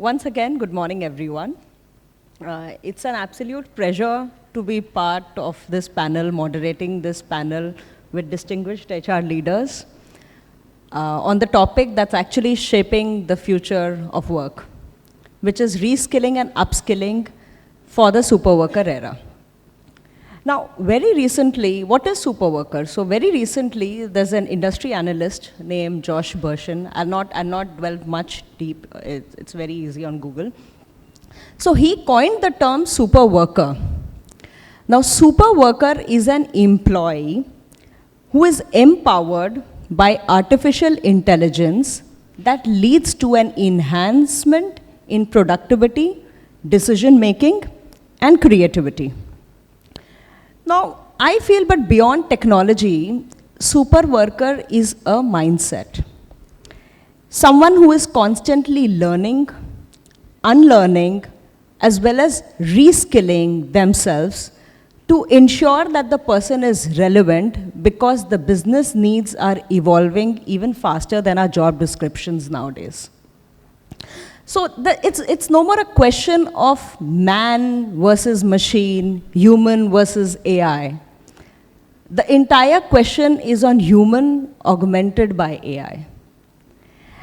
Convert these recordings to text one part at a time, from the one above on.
once again, good morning, everyone. It's an absolute pleasure to be part of this panel, moderating this panel with distinguished HR leaders on the topic that's actually shaping the future of work, which is reskilling and upskilling for the super worker era. Now, very recently, what is super worker? So very recently, there's an industry analyst named Josh Bershin. I'll not dwell much deep. It's very easy on Google. So he coined the term super worker. Now, super worker is an employee who is empowered by artificial intelligence that leads to an enhancement in productivity, decision making, and creativity. Now, I feel, but beyond technology, super worker is a mindset. Someone who is constantly learning, unlearning, as well as reskilling themselves to ensure that the person is relevant because the business needs are evolving even faster than our job descriptions nowadays. So it's no more a question of man versus machine, human versus AI. The entire question is on human augmented by AI.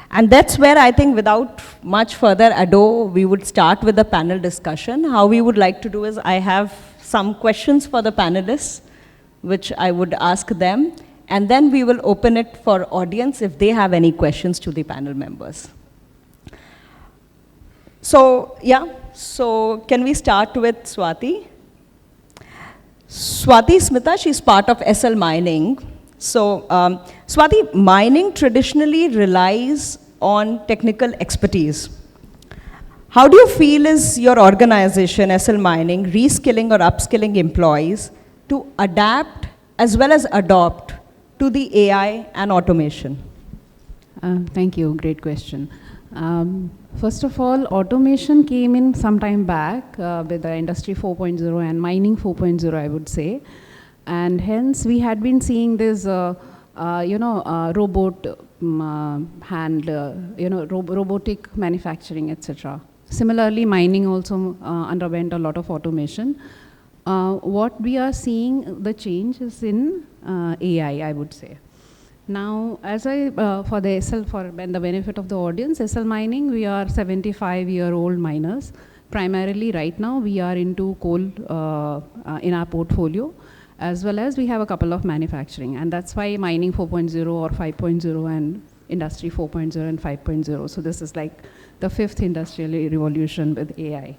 And that's where I think without much further ado, we would start with the panel discussion. How we would like to do is I have some questions for the panelists, which I would ask them, and then we will open it for audience if they have any questions to the panel members. So, can we start with Swati? Swati Smita, she's part of SL Mining. So, Swati, mining traditionally relies on technical expertise. How do you feel is your organization, SL Mining, reskilling or upskilling employees to adapt as well as adopt to the AI and automation? Thank you, great question. First of all, automation came in some time back with the Industry 4.0 and Mining 4.0, I would say. And hence, we had been seeing this, robot robotic manufacturing, etc. Similarly, mining also underwent a lot of automation. What we are seeing, the change is in AI, I would say. Now, as for the benefit of the audience, SL Mining, we are 75-year-old miners. Primarily, right now, we are into coal in our portfolio, as well as we have a couple of manufacturing. And that's why Mining 4.0 or 5.0 and Industry 4.0 and 5.0. So this is like the fifth industrial revolution with AI.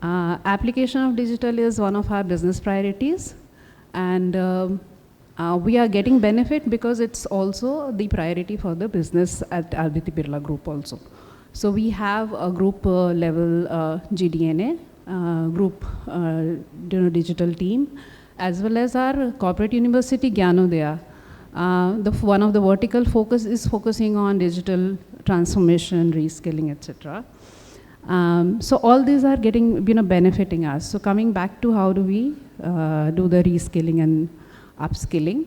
Application of digital is one of our business priorities. And we are getting benefit because it's also the priority for the business at Aditya Birla Group also. So we have a group level GDNA, group digital team, as well as our corporate university Gyanodaya. One of the vertical focus is focusing on digital transformation, reskilling, etc. So all these are getting, benefiting us. So coming back to how do we do the reskilling and upskilling.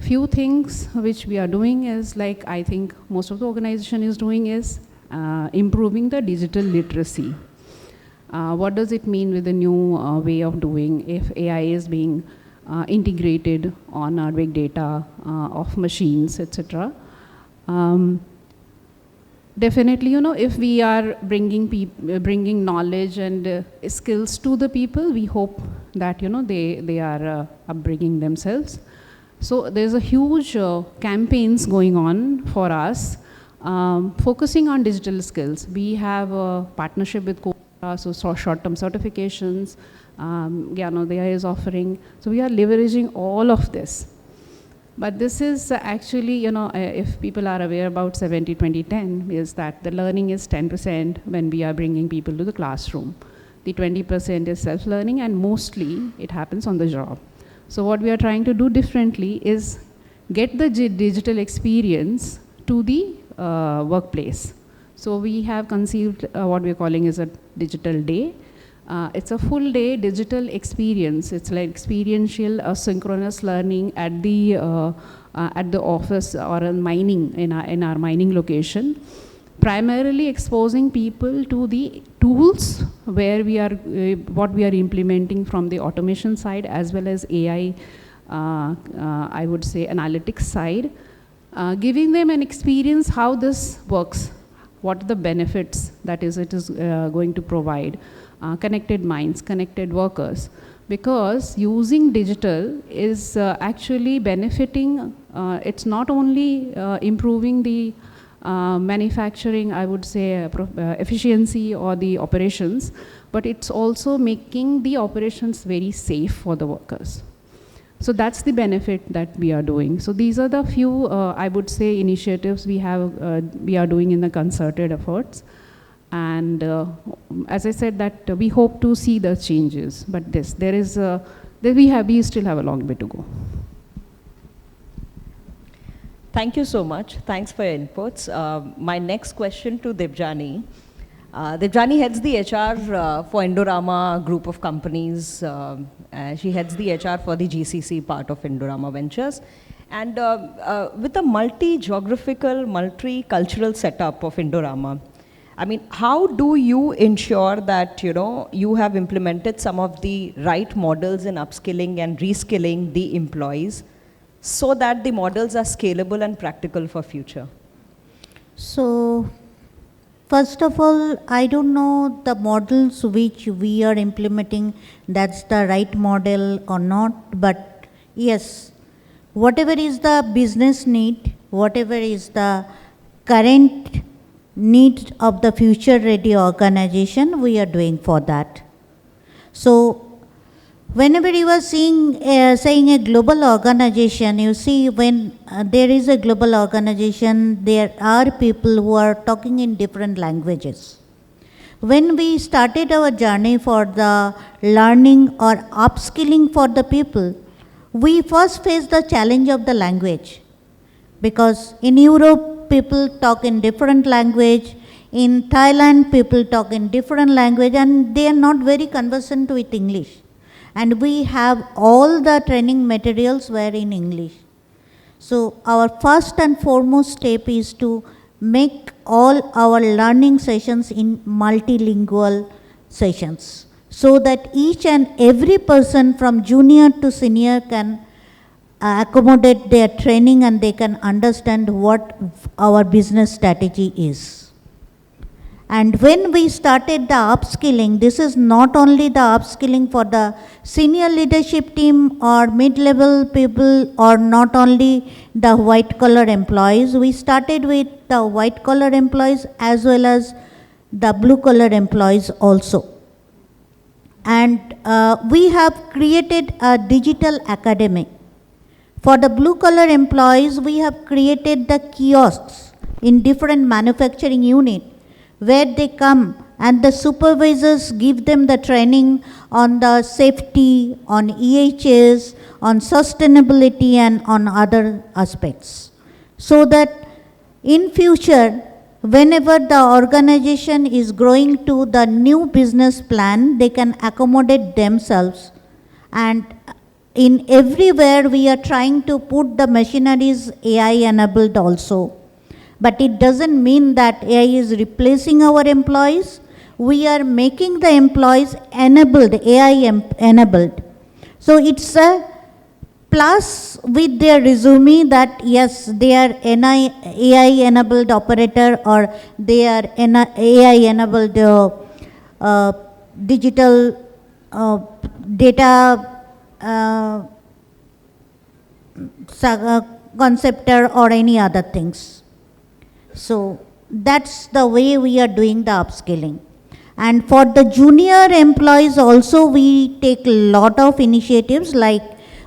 Few things which we are doing is like I think most of the organization is doing is improving the digital literacy. What does it mean with the new way of doing if AI is being integrated on our big data of machines, etc. Definitely, if we are bringing knowledge and skills to the people, we hope that, they are upbringing themselves. So there's a huge campaigns going on for us, focusing on digital skills. We have a partnership with Kolkata, so short-term certifications, Gyanodaya is offering. So we are leveraging all of this. But this is actually, if people are aware about 70-20-10, is that the learning is 10% when we are bringing people to the classroom. The 20% is self-learning, and mostly it happens on the job. So what we are trying to do differently is get the digital experience to the workplace. So we have conceived what we are calling is a digital day. It's a full day digital experience. It's like experiential asynchronous learning at the office or in mining, in our mining location. primarily exposing people to the tools where we are, what we are implementing from the automation side as well as AI, I would say analytics side, giving them an experience how this works, what are the benefits that is it is going to provide, connected minds, connected workers. Because using digital is actually benefiting, it's not only improving the manufacturing, I would say, efficiency or the operations, but it's also making the operations very safe for the workers. So that's the benefit that we are doing. So these are the few, I would say, initiatives we are doing in the concerted efforts. And as I said, that we hope to see the changes, but we still have a long way to go. Thank you so much. Thanks for your inputs. My next question to Debjani. Debjani heads the HR for Indorama group of companies. She heads the HR for the GCC part of Indorama Ventures. And with a multi-geographical, multi-cultural setup of Indorama, I mean, how do you ensure that, you have implemented some of the right models in upskilling and reskilling the employees so that the models are scalable and practical for future? So, first of all, I don't know the models which we are implementing, that's the right model or not, but yes, whatever is the business need, whatever is the current need of the future ready organization, we are doing for that. So whenever you are saying a global organization, you see when there is a global organization, there are people who are talking in different languages. When we started our journey for the learning or upskilling for the people, we first faced the challenge of the language, because in Europe people talk in different language, in Thailand people talk in different language, and they are not very conversant with English. And we have all the training materials were in English. So our first and foremost step is to make all our learning sessions in multilingual sessions, so that each and every person from junior to senior can accommodate their training and they can understand what our business strategy is. And when we started the upskilling, this is not only the upskilling for the senior leadership team or mid-level people or not only the white-collar employees. We started with the white-collar employees as well as the blue-collar employees also. And we have created a digital academy. For the blue-collar employees, we have created the kiosks in different manufacturing units where they come and the supervisors give them the training on the safety, on EHS, on sustainability and on other aspects. So that in future, whenever the organization is growing to the new business plan, they can accommodate themselves. And in everywhere we are trying to put the machineries AI enabled also. But it doesn't mean that AI is replacing our employees. We are making the employees enabled, AI enabled. So it's a plus with their resume that yes, they are AI enabled operator or they are AI enabled digital data conceptor or any other things. So that's the way we are doing the upskilling. And for the junior employees also, we take a lot of initiatives, like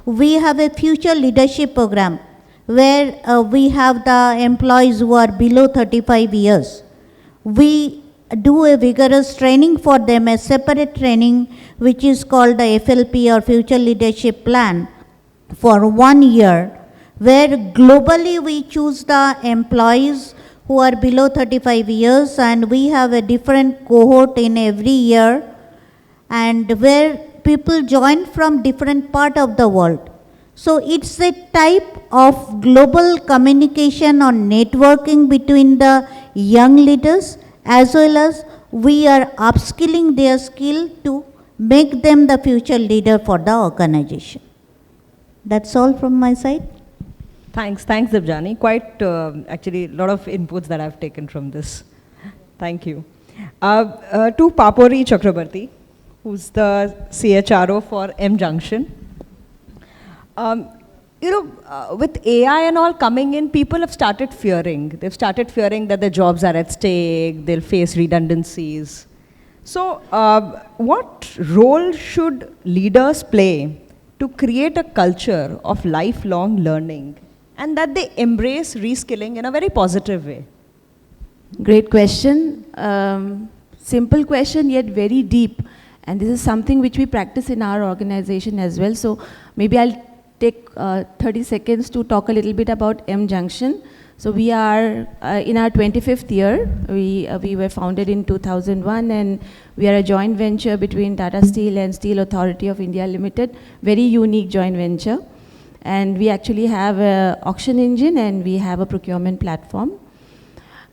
we have a future leadership program where we have the employees who are below 35 years. We do a vigorous training for them, a separate training which is called the FLP or Future Leadership Plan for 1 year, where globally we choose the employees who are below 35 years and we have a different cohort in every year, and where people join from different part of the world. So it's a type of global communication or networking between the young leaders, as well as we are upskilling their skill to make them the future leader for the organization. That's all from my side. Thanks, Debjani. Quite, actually, a lot of inputs that I've taken from this. Thank you. To Papori Chakrabarti, who's the CHRO for M Junction. With AI and all coming in, people have started fearing. They've started fearing that their jobs are at stake, they'll face redundancies. So, what role should leaders play to create a culture of lifelong learning and that they embrace reskilling in a very positive way? Great question. Simple question, yet very deep. And this is something which we practice in our organization as well. So maybe I'll take 30 seconds to talk a little bit about M Junction. So we are in our 25th year. We were founded in 2001, and we are a joint venture between Tata Steel and Steel Authority of India Limited. Very unique joint venture. And we actually have an auction engine and we have a procurement platform.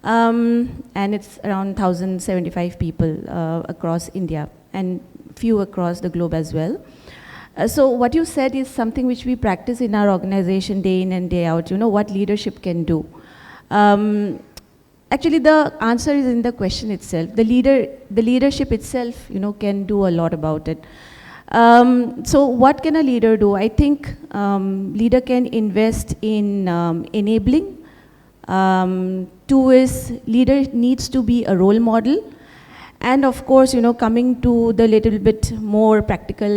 And it's around 1,075 people across India and few across the globe as well. So what you said is something which we practice in our organization day in and day out, what leadership can do. Actually, the answer is in the question itself. The leadership itself, can do a lot about it. So what can a leader do? I think leader can invest in enabling. Two is leader needs to be a role model. And of course, coming to the little bit more practical,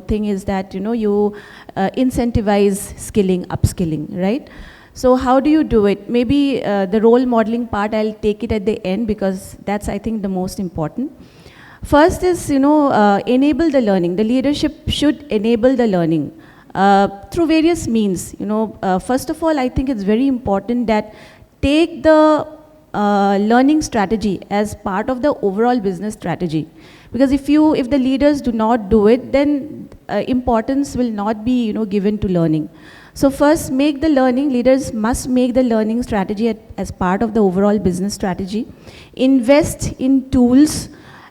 thing is that, you incentivize skilling, upskilling, right? So how do you do it? Maybe the role modeling part, I'll take it at the end because that's, I think, the most important. First is, enable the learning. The leadership should enable the learning through various means. First of all, I think it's very important that take the learning strategy as part of the overall business strategy. Because if the leaders do not do it, then importance will not be, given to learning. So first, make the learning, leaders must make the learning strategy as part of the overall business strategy. Invest in tools.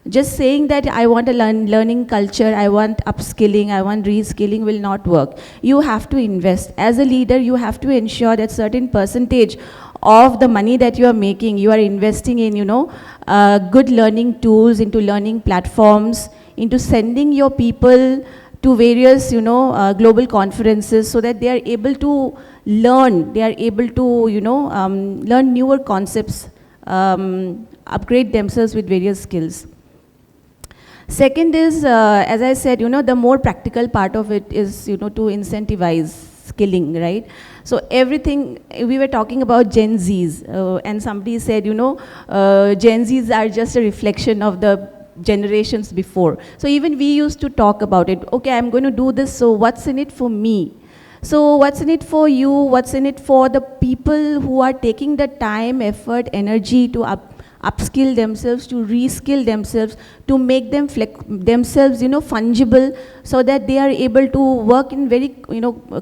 Just saying that I want a learning culture, I want upskilling, I want reskilling will not work. You have to invest. As a leader, you have to ensure that certain percentage of the money that you are making, you are investing in, good learning tools, into learning platforms, into sending your people to various, global conferences so that they are able to learn, they are able to, learn newer concepts, upgrade themselves with various skills. Second is, as I said, the more practical part of it is, to incentivize skilling, right? So everything, we were talking about Gen Zs, and somebody said, Gen Zs are just a reflection of the generations before. So even we used to talk about it. Okay, I'm going to do this, so what's in it for me? So what's in it for you? What's in it for the people who are taking the time, effort, energy to upskill themselves, to reskill themselves, to make them themselves, fungible, so that they are able to work in very,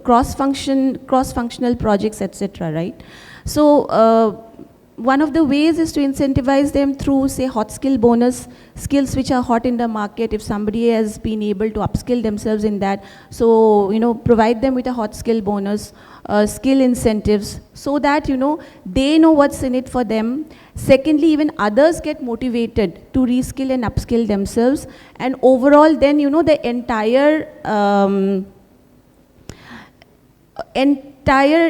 cross-functional projects, etc., right? So one of the ways is to incentivize them through, say, hot skill bonus, skills which are hot in the market. If somebody has been able to upskill themselves in that, so, provide them with a hot skill bonus, skill incentives, so that, they know what's in it for them. Secondly, even others get motivated to reskill and upskill themselves. And overall, then, the entire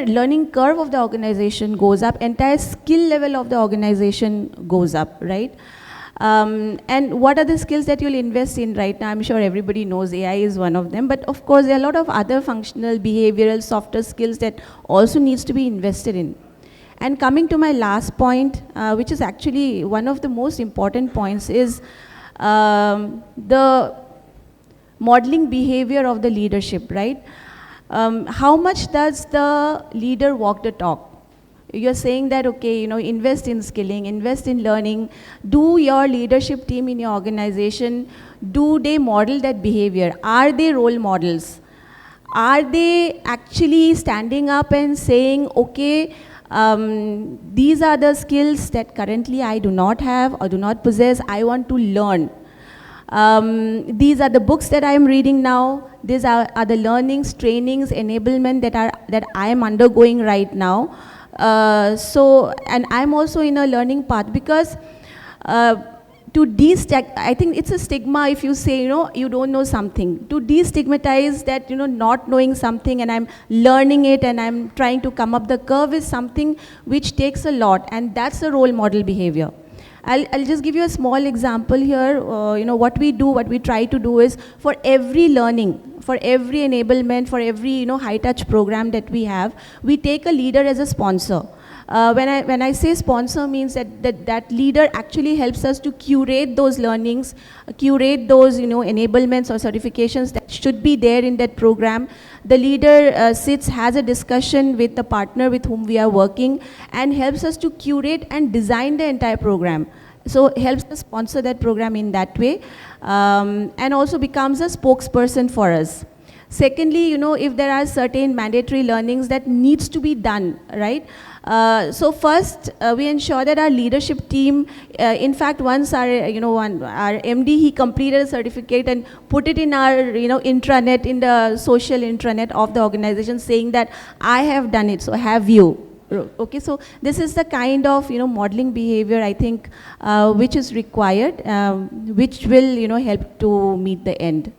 learning curve of the organization goes up, entire skill level of the organization goes up, right? And what are the skills that you'll invest in right now? I'm sure everybody knows AI is one of them, but of course there are a lot of other functional, behavioral, softer skills that also needs to be invested in. And coming to my last point, which is actually one of the most important points, is the modeling behavior of the leadership, right? How much does the leader walk the talk? You're saying that, okay, invest in skilling, invest in learning. Do your leadership team in your organization, do they model that behavior? Are they role models? are they actually standing up and saying, okay, these are the skills that currently I do not have or do not possess, I want to learn. These are the books that I am reading now. These are the learnings, trainings, enablement that I am undergoing right now. And I'm also in a learning path, because I think it's a stigma if you say, you don't know something. To destigmatize that, not knowing something and I'm learning it and I'm trying to come up the curve is something which takes a lot, and that's a role model behavior. I'll just give you a small example here. What we try to do is, for every learning, for every enablement, for every high touch program that we have, we take a leader as a sponsor. When I say sponsor, means that leader actually helps us to curate those learnings, curate those enablements or certifications that should be there in that program. The leader has a discussion with the partner with whom we are working, and helps us to curate and design the entire program. So helps us sponsor that program in that way, and also becomes a spokesperson for us. Secondly, if there are certain mandatory learnings that needs to be done, right? So first, we ensure that our leadership team, in fact, once our MD, he completed a certificate and put it in our, intranet, in the social intranet of the organization, saying that I have done it, so have you. Okay, so this is the kind of, modeling behavior, I think, which is required, which will, help to meet the end.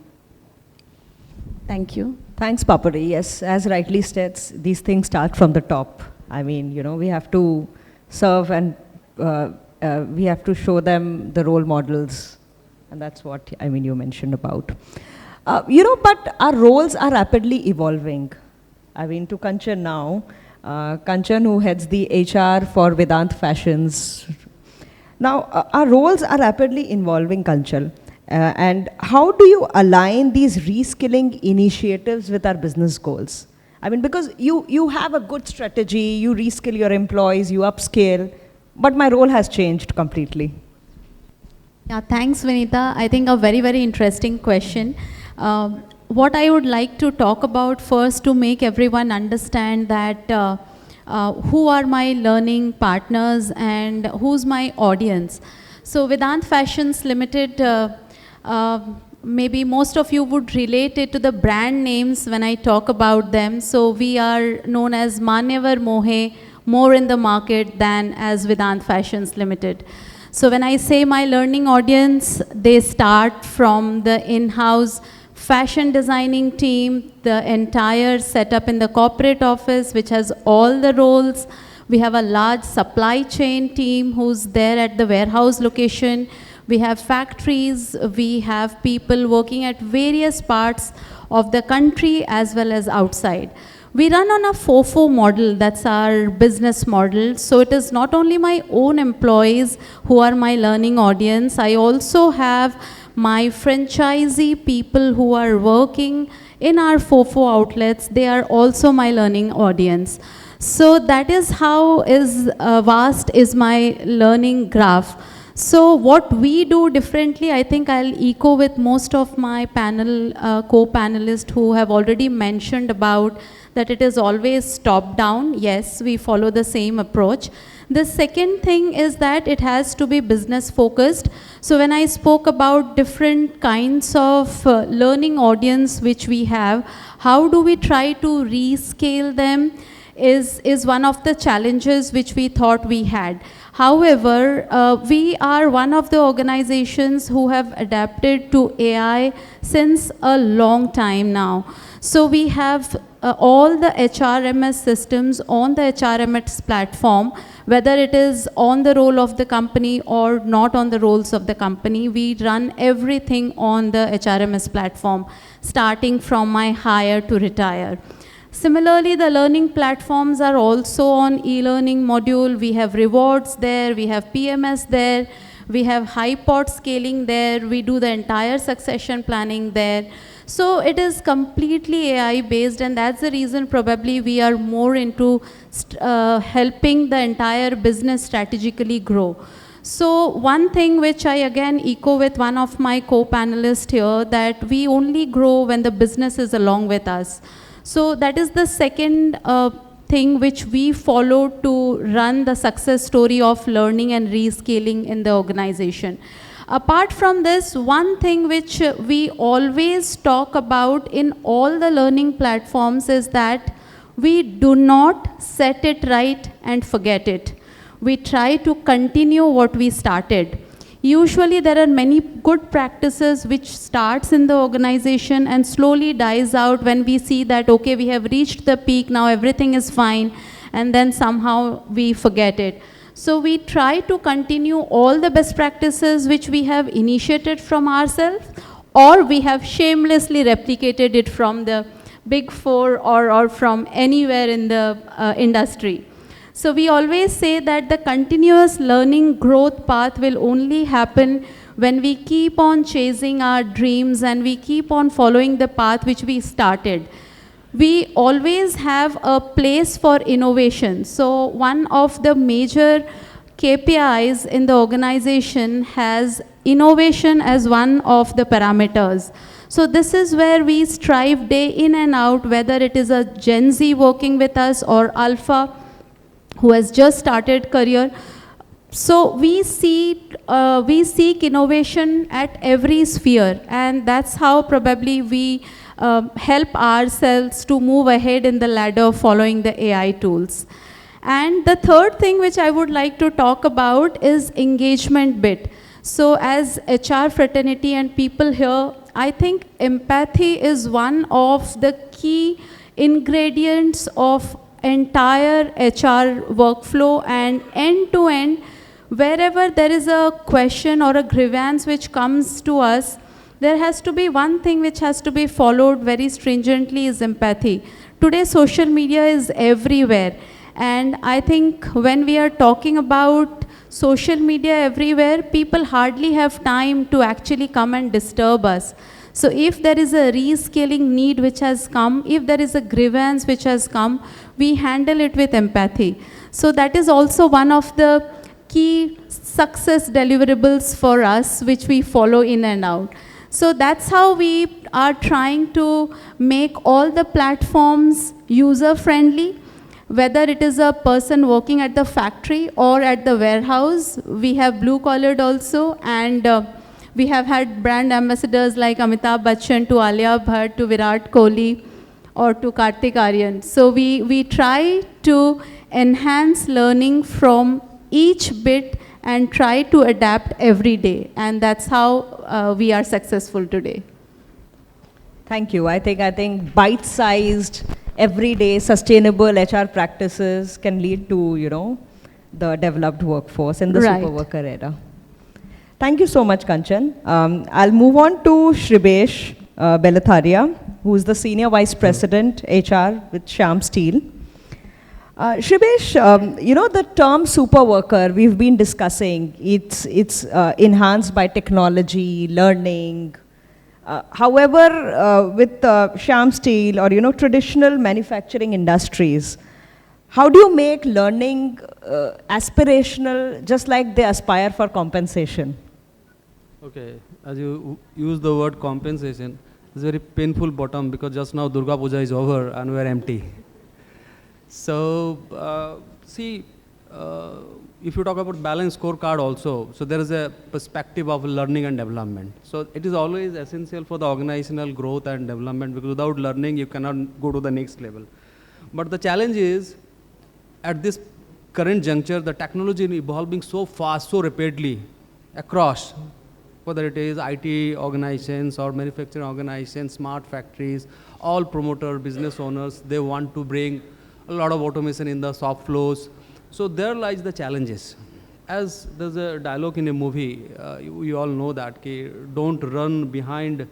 Thank you. Thanks, Papari. Yes, as rightly states, these things start from the top. I mean, we have to serve, and we have to show them the role models. And that's what, you mentioned about. But our roles are rapidly evolving. To Kanchan now, Kanchan, who heads the HR for Vedant Fashions. Now, our roles are rapidly evolving, Kanchan. And how do you align these reskilling initiatives with our business goals? Because you have a good strategy, you reskill your employees, you upscale, but my role has changed completely. Yeah, thanks, Vinita. I think a very, very interesting question. What I would like to talk about first, to make everyone understand that who are my learning partners and who's my audience. So Vedant Fashions Limited, maybe most of you would relate it to the brand names when I talk about them. So we are known as Manyavar Mohe, more in the market than as Vedant Fashions Limited. So when I say my learning audience, they start from the in-house fashion designing team, the entire setup in the corporate office, which has all the roles. We have a large supply chain team who's there at the warehouse location. We have factories, we have people working at various parts of the country as well as outside. We run on a FOFO model, that's our business model. So it is not only my own employees who are my learning audience, I also have my franchisee people who are working in our FOFO outlets, they are also my learning audience. So that is how vast is my learning graph. So what we do differently, I think I'll echo with most of my panel, co-panelists who have already mentioned about that it is always top down. Yes, we follow the same approach. The second thing is that it has to be business focused. So when I spoke about different kinds of learning audience which we have, how do we try to rescale them is one of the challenges which we thought we had. However, we are one of the organizations who have adapted to AI since a long time now. So we have all the HRMS systems on the HRMS platform, whether it is on the role of the company or not on the roles of the company, we run everything on the HRMS platform, starting from my hire to retire. Similarly, the learning platforms are also on e-learning module. We have rewards there, we have PMS there, we have high pod scaling there, we do the entire succession planning there. So it is completely AI based, and that's the reason probably we are more into helping the entire business strategically grow. So one thing which I again echo with one of my co-panelists here, that we only grow when the business is along with us. So that is the second thing which we follow to run the success story of learning and rescaling in the organization. Apart from this, one thing which we always talk about in all the learning platforms is that we do not set it right and forget it. We try to continue what we started. Usually there are many good practices which starts in the organization and slowly dies out when we see that, okay, we have reached the peak, now everything is fine, and then somehow we forget it. So we try to continue all the best practices which we have initiated from ourselves, or we have shamelessly replicated it from the Big Four or from anywhere in the industry. So we always say that the continuous learning growth path will only happen when we keep on chasing our dreams and we keep on following the path which we started. We always have a place for innovation. So one of the major KPIs in the organization has innovation as one of the parameters. So this is where we strive day in and out, whether it is a Gen Z working with us or Alpha who has just started career. So we seek innovation at every sphere, and that's how probably we help ourselves to move ahead in the ladder following the AI tools. And the third thing which I would like to talk about is engagement bit. So as HR fraternity and people here, I think empathy is one of the key ingredients of entire HR workflow, and end to end, wherever there is a question or a grievance which comes to us, there has to be one thing which has to be followed very stringently is empathy. Today social media is everywhere, and I think when we are talking about social media everywhere, people hardly have time to actually come and disturb us. So if there is a rescaling need which has come, if there is a grievance which has come, we handle it with empathy. So that is also one of the key success deliverables for us, which we follow in and out. So that's how we are trying to make all the platforms user-friendly, whether it is a person working at the factory or at the warehouse. We have blue-collared also, and we have had brand ambassadors like Amitabh Bachchan to Alia Bhatt to Virat Kohli or to Kartik Aaryan. So we try to enhance learning from each bit and try to adapt every day. And that's how we are successful today. Thank you. I think bite-sized, everyday, sustainable HR practices can lead to, the developed workforce in the super worker era. Thank you so much, Kanchan. I'll move on to Shribesh Belatharia, who is the Senior Vice President, HR with Shyam Steel. Shribesh, the term super worker we've been discussing, it's enhanced by technology, learning. However, with Shyam Steel or, traditional manufacturing industries, how do you make learning aspirational just like they aspire for compensation? Okay, as you use the word compensation, it's a very painful bottom because just now Durga Puja is over and we are empty. So, if you talk about balanced scorecard also, so there is a perspective of learning and development. So it is always essential for the organizational growth and development, because without learning you cannot go to the next level. But the challenge is, at this current juncture, the technology is evolving so fast, so rapidly across, whether it is IT organizations or manufacturing organizations, smart factories, all promoter, business owners, they want to bring a lot of automation in the shop floors. So there lies the challenges. As there's a dialogue in a movie, you all know that, don't run behind,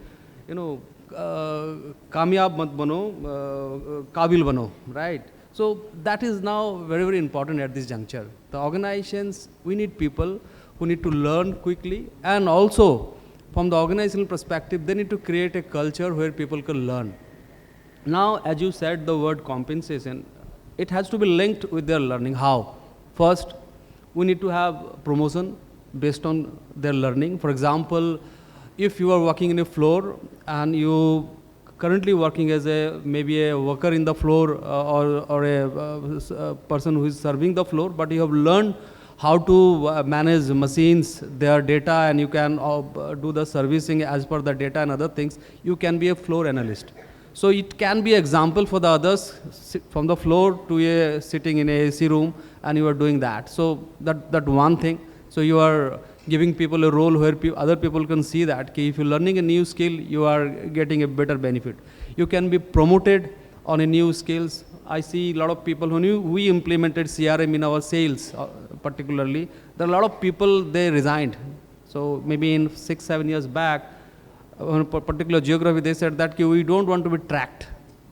kamyab mat bano, kabil bano, right? So that is now very, very important at this juncture. The organizations, we need people who need to learn quickly, and also from the organizational perspective, they need to create a culture where people can learn. Now, as you said, the word compensation, it has to be linked with their learning. How? First, we need to have promotion based on their learning. For example, if you are working in a floor and you currently working as maybe a worker in the floor or a person who is serving the floor, but you have learned how to manage machines, their data, and you can do the servicing as per the data and other things, you can be a floor analyst. So it can be example for the others, from the floor to sitting in a AC room, and you are doing that. So that one thing. So you are giving people a role where other people can see that if you're learning a new skill, you are getting a better benefit. You can be promoted on a new skills. I see a lot of people who we implemented CRM in our sales, particularly. There are a lot of people, they resigned. So maybe in 6-7 years back, on a particular geography, they said that we don't want to be tracked,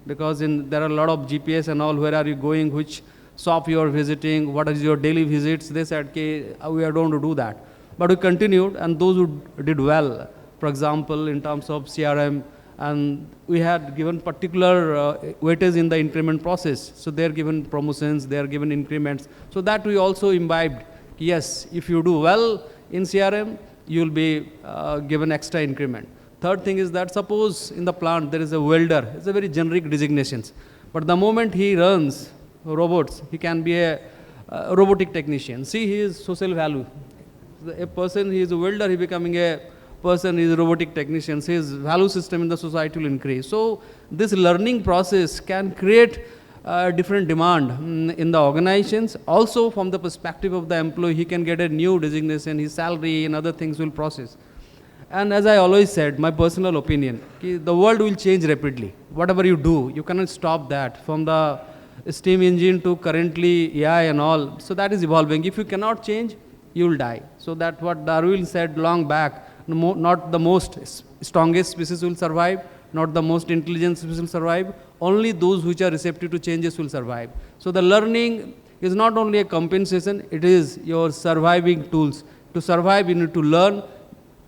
because there are a lot of GPS and all, where are you going, which shop you are visiting, what is your daily visits. They said, we don't want to do that. But we continued, and those who did well, for example, in terms of CRM, and we had given particular weightage in the increment process. So they are given promotions, they are given increments. So that we also imbibed. Yes, if you do well in CRM, you will be given extra increment. Third thing is that suppose in the plant there is a welder. It's a very generic designations. But the moment he runs robots, he can be a robotic technician. See his social value. A person, he is a welder, he becoming a person, he is a robotic technician. So his value system in the society will increase. So this learning process can create different demand in the organizations. Also from the perspective of the employee, he can get a new designation, his salary and other things will process. And as I always said, my personal opinion, the world will change rapidly. Whatever you do, you cannot stop that. From the steam engine to currently AI and all, so that is evolving. If you cannot change, you will die. So that's what Darwin said long back, not the most strongest species will survive, not the most intelligent species will survive, only those which are receptive to changes will survive. So the learning is not only a compensation, it is your surviving tools. To survive, you need to learn,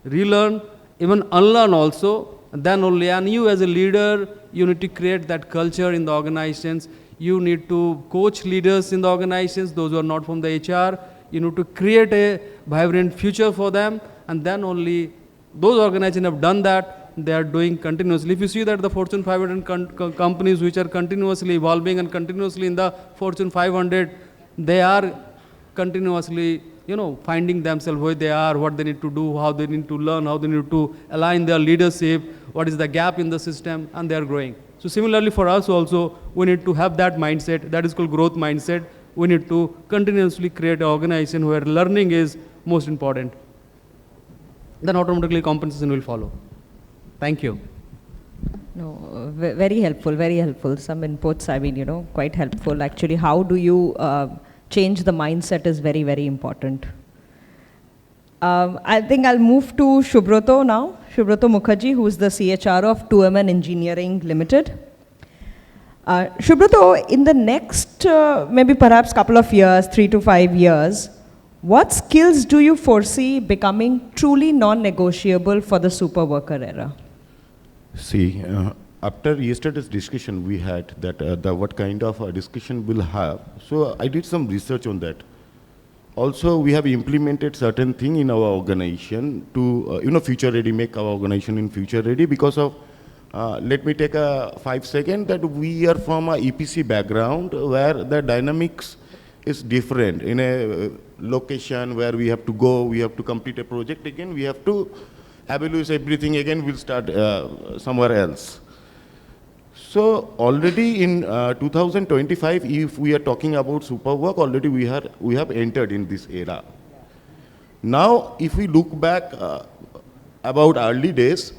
relearn, even unlearn also, and then only, and you as a leader, you need to create that culture in the organizations. You need to coach leaders in the organizations, those who are not from the HR. You need to create a vibrant future for them, and then only those organizations have done that, they are doing continuously. If you see that the Fortune 500 companies which are continuously evolving and continuously in the Fortune 500, they are continuously, finding themselves where they are, what they need to do, how they need to learn, how they need to align their leadership, what is the gap in the system, and they are growing. So similarly for us also, we need to have that mindset, that is called growth mindset. We need to continuously create an organization where learning is most important. Then automatically compensation will follow. Thank you. No, very helpful, very helpful. Some inputs, quite helpful. Actually, how do you change the mindset is very, very important. I think I'll move to Shubroto now. Shubroto Mukherjee, who is the CHR of 2MN Engineering Limited. Shubroto, in the next maybe perhaps couple of years, 3 to 5 years, what skills do you foresee becoming truly non-negotiable for the super worker era? See, after yesterday's discussion we had that what kind of discussion we'll have. So I did some research on that. Also, we have implemented certain thing in our organization to, future ready, make our organization in future ready because of, let me take a 5 second that we are from a EPC background where the dynamics is different. In a location where we have to go, we have to complete a project again, we have to evaluate everything again, we'll start somewhere else. So already in 2025, if we are talking about super work, already we have entered in this era. Now, if we look back about early days,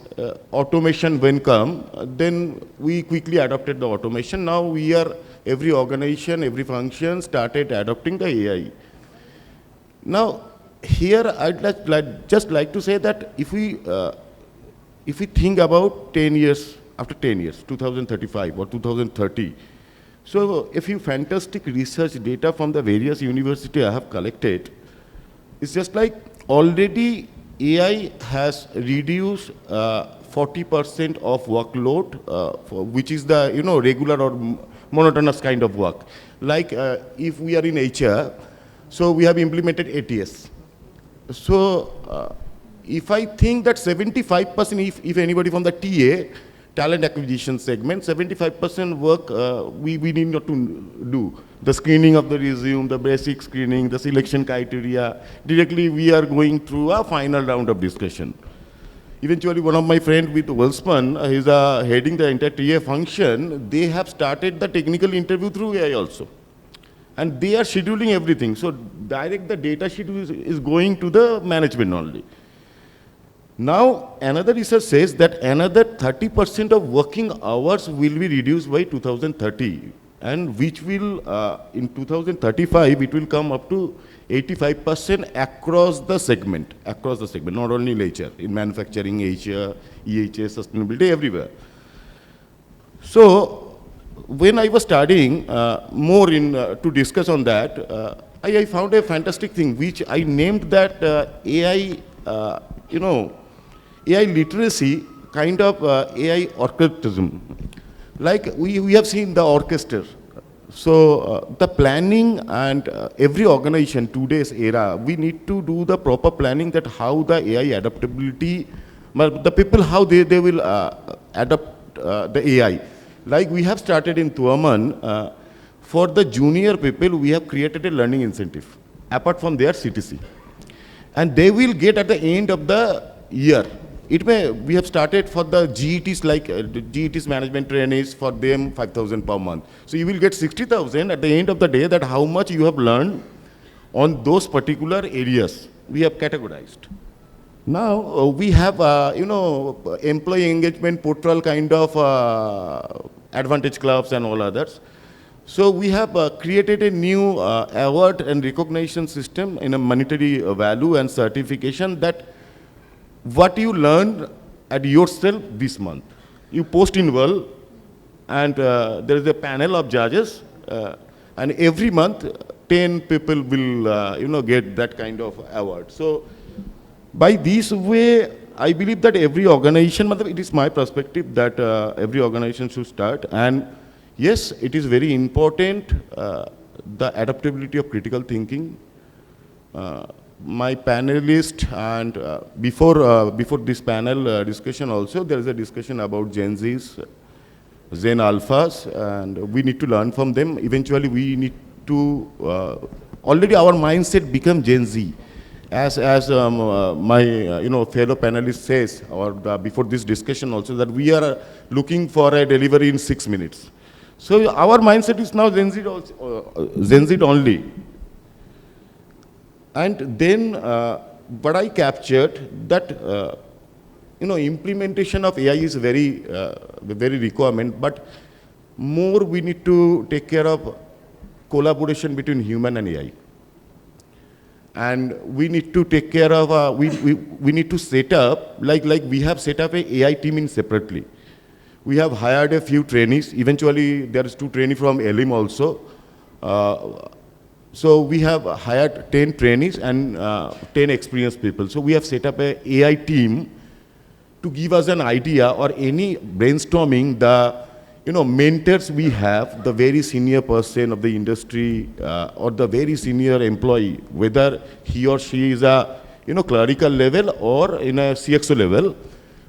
automation when come, then we quickly adopted the automation. Now we are, every organization, every function started adopting the AI. Now, here I'd just like to say that if we think about 10 years, after 10 years, 2035 or 2030, so a few fantastic research data from the various universities I have collected, it's just like already AI has reduced 40% of workload, which is the regular or monotonous kind of work. Like if we are in HR, so we have implemented ATS. So if I think that 75%, if anybody from the TA talent acquisition segment, 75% work we need not to do. The screening of the resume, the basic screening, the selection criteria, directly we are going through a final round of discussion. Eventually, one of my friends with Wellspun, he's heading the entire TA function, they have started the technical interview through AI also. And they are scheduling everything. So direct the data sheet is going to the management only. Now, another research says that another 30% of working hours will be reduced by 2030, and which will, in 2035, it will come up to 85% across the segment, not only in HR, in manufacturing, HR, EHS, sustainability, everywhere. So, when I was studying more to discuss on that, I found a fantastic thing, which I named that AI, AI literacy, kind of AI orchestrism. Like we have seen the orchestra. So the planning and every organization, today's era, we need to do the proper planning that how the AI adaptability, the people, how they will adapt the AI. Like we have started in Tuaman, for the junior people, we have created a learning incentive, apart from their CTC. And they will get at the end of the year. We have started for the GETs, like GETs management trainees, for them 5,000 per month. So you will get 60,000 at the end of the day, that how much you have learned on those particular areas. We have categorized. Now we have, employee engagement portal kind of advantage clubs and all others. So we have created a new award and recognition system in a monetary value and certification, that what you learned at yourself this month. You post in World, and there is a panel of judges, and every month 10 people will get that kind of award. So by this way, I believe that every organization, it is my perspective that every organization should start. And yes, it is very important, the adaptability of critical thinking. My panelist, and before this panel discussion also, there is a discussion about Gen Zs, Gen Alphas, and we need to learn from them. Eventually, we need to, already our mindset become Gen Z. As my fellow panelist says, or before this discussion also, that we are looking for a delivery in 6 minutes. So our mindset is now Gen Z, also, Gen Z only. And then what I captured, that implementation of AI is very requirement, but more we need to take care of collaboration between human and AI. And we need to take care of, we need to set up, like we have set up a AI team in separately. We have hired a few trainees. Eventually, there is 2 trainees from EIILM also. So we have hired 10 trainees and 10 experienced people. So we have set up an AI team to give us an idea, or any brainstorming, the mentors we have, the very senior person of the industry, or the very senior employee, whether he or she is a clerical level or in a CXO level,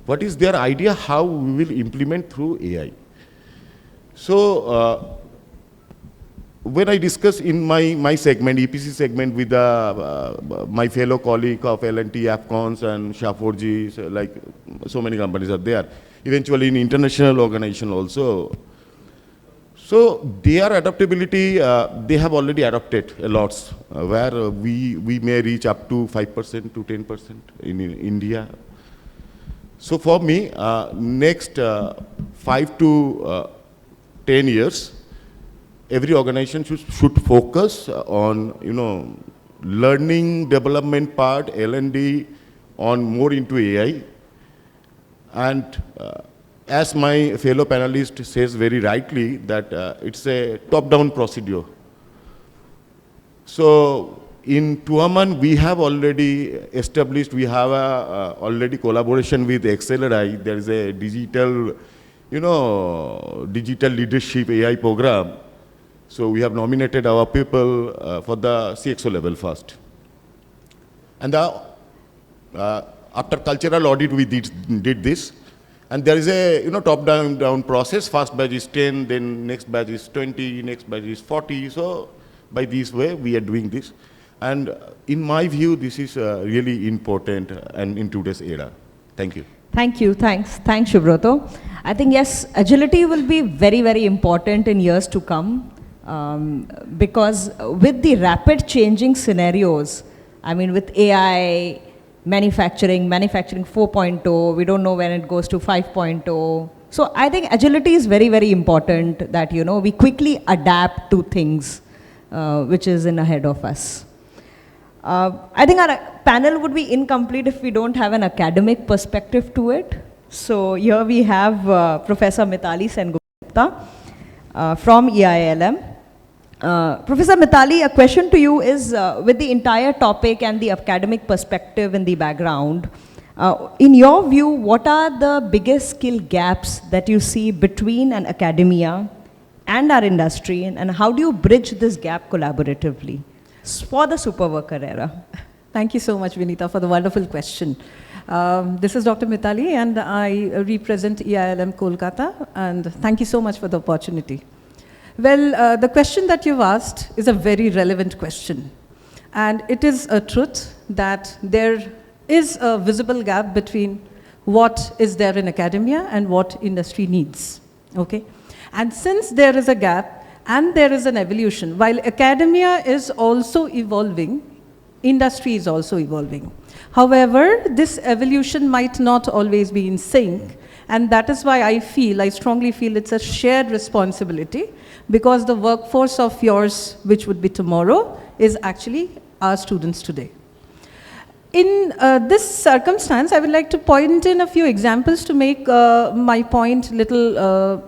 what is their idea how we will implement through AI. So when I discuss in my segment, EPC segment, with my fellow colleague of L&T, AFCONS and Shaforji, so like so many companies are there, eventually in international organization also. So their adaptability, they have already adopted a lot, where we may reach up to 5% to 10% in India. So for me, next 5 to 10 years, every organization should focus on, learning development part, L&D, on more into AI. And as my fellow panelist says very rightly, that it's a top-down procedure. So in Tuaman, we have already established, we have already collaboration with Accelerate. There is a digital, digital leadership AI program. So we have nominated our people for the CXO level first. And after cultural audit, we did this. And there is a top-down process. First batch is 10, then next batch is 20, next batch is 40. So by this way, we are doing this. And in my view, this is really important and in today's era. Thank you. Thank you. Thanks, Shubroto. I think, yes, agility will be very, very important in years to come, because with the rapid changing scenarios, I mean, with AI, manufacturing 4.0, we don't know when it goes to 5.0. So I think agility is very, very important, that, we quickly adapt to things which is in ahead of us. I think our panel would be incomplete if we don't have an academic perspective to it. So here we have Professor Mitali Sengupta from EIILM. Professor Mitali, a question to you is, with the entire topic and the academic perspective in the background, in your view, what are the biggest skill gaps that you see between an academia and our industry, and how do you bridge this gap collaboratively for the super worker era? Thank you so much, Vinita, for the wonderful question. This is Dr. Mitali, and I represent EIILM Kolkata, and thank you so much for the opportunity. Well, the question that you've asked is a very relevant question. And it is a truth that there is a visible gap between what is there in academia and what industry needs, okay? And since there is a gap and there is an evolution, while academia is also evolving, industry is also evolving. However, this evolution might not always be in sync, and that is why I strongly feel it's a shared responsibility, because the workforce of yours, which would be tomorrow, is actually our students today. In this circumstance, I would like to point in a few examples to make my point little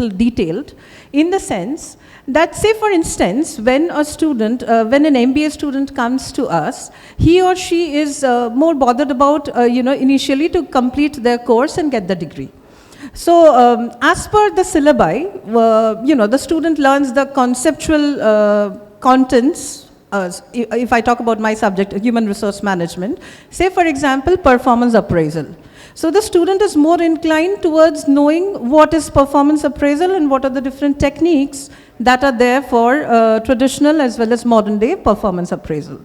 detailed, in the sense that, say for instance, when a student, when an MBA student comes to us, he or she is more bothered about, initially to complete their course and get the degree. So as per the syllabi, the student learns the conceptual contents. If I talk about my subject, human resource management, say for example, performance appraisal. So the student is more inclined towards knowing what is performance appraisal and what are the different techniques that are there for traditional as well as modern day performance appraisal.